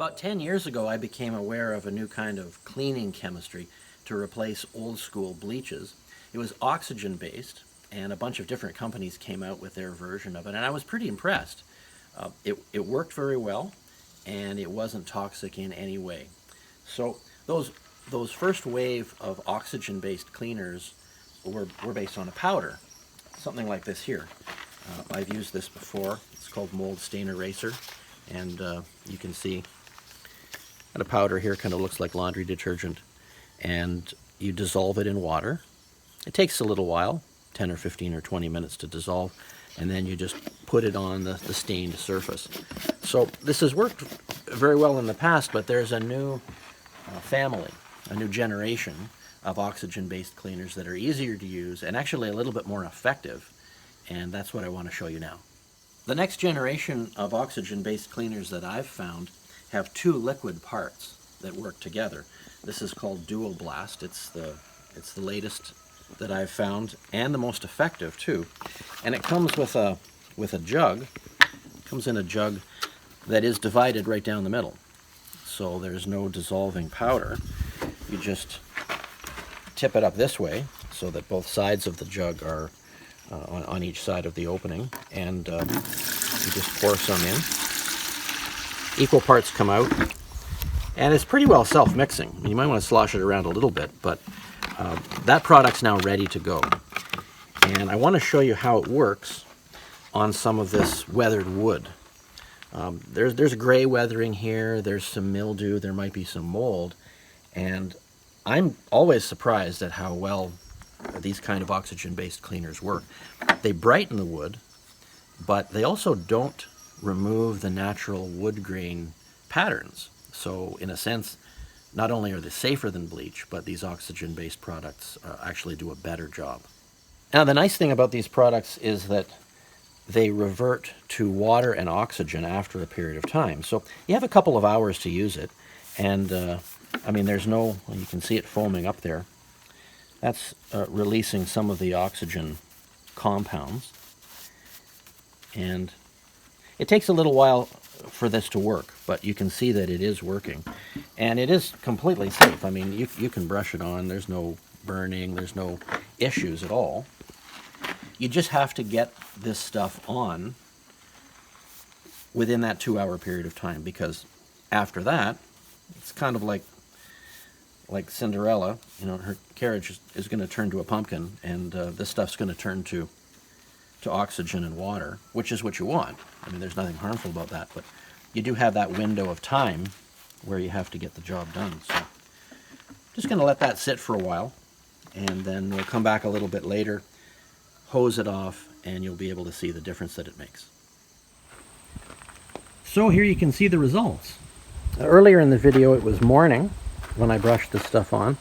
About 10 years ago, I became aware of a new kind of cleaning chemistry to replace old school bleaches. It was oxygen-based, and a bunch of different companies came out with their version of it, and I was pretty impressed. It worked very well, and it wasn't toxic in any way. So those first wave of oxygen-based cleaners were based on a powder, something like this here. I've used this before. It's called Mold Stain Eraser, and you can see that a powder here kind of looks like laundry detergent, and you dissolve it in water. It takes a little while, 10 or 15 or 20 minutes to dissolve, and then you just put it on the stained surface. So this has worked very well in the past, but there's a new family, a new generation of oxygen-based cleaners that are easier to use and actually a little bit more effective, and that's what I want to show you now. The next generation of oxygen-based cleaners that I've found have two liquid parts that work together. This is called Dual Blast. It's the latest that I've found, and the most effective too. And it comes with a jug. It comes in a jug that is divided right down the middle. So there's no dissolving powder. You just tip it up this way so that both sides of the jug are on each side of the opening, and you just pour some in. Equal parts come out, and it's pretty well self-mixing. You might want to slosh it around a little bit, but that product's now ready to go. And I want to show you how it works on some of this weathered wood. There's gray weathering here, there's some mildew, there might be some mold, and I'm always surprised at how well these kind of oxygen-based cleaners work. They brighten the wood, but they also don't remove the natural wood grain patterns. So in a sense, not only are they safer than bleach, but these oxygen-based products actually do a better job. Now the nice thing about these products is that they revert to water and oxygen after a period of time. So you have a couple of hours to use it, and I mean, there's no, you can see it foaming up there. That's releasing some of the oxygen compounds. And it takes a little while for this to work, but you can see that it is working. And it is completely safe. I mean, you can brush it on. There's no burning. There's no issues at all. You just have to get this stuff on within that 2-hour period of time, because after that, it's kind of like Cinderella. You know, her carriage is going to turn to a pumpkin, and this stuff's going to turn to oxygen and water, which is what you want. I mean, there's nothing harmful about that, but you do have that window of time where you have to get the job done. So just going to let that sit for a while, and then we'll come back a little bit later, hose it off, and you'll be able to see the difference that it makes. So here you can see the results. Earlier in the video it was morning when I brushed this stuff on,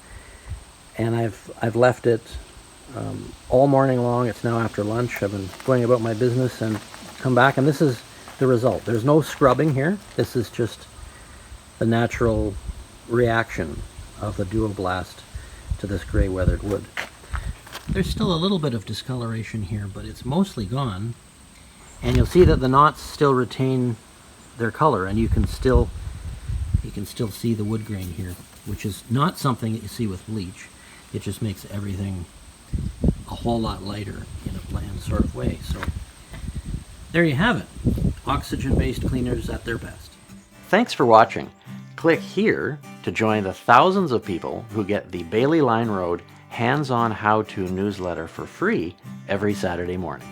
and I've left it all morning long. It's now after lunch. I've been going about my business and come back, and this is the result. There's no scrubbing here. This is just the natural reaction of the Dual Blast to this gray weathered wood. There's still a little bit of discoloration here, but it's mostly gone, and you'll see that the knots still retain their color, and you can still see the wood grain here, which is not something that you see with bleach. It just makes everything a whole lot lighter in a bland sort of way. So there you have it. Oxygen-based cleaners at their best. Thanks for watching. Click here to join the thousands of people who get the Bailey Line Road hands-on how-to newsletter for free every Saturday morning.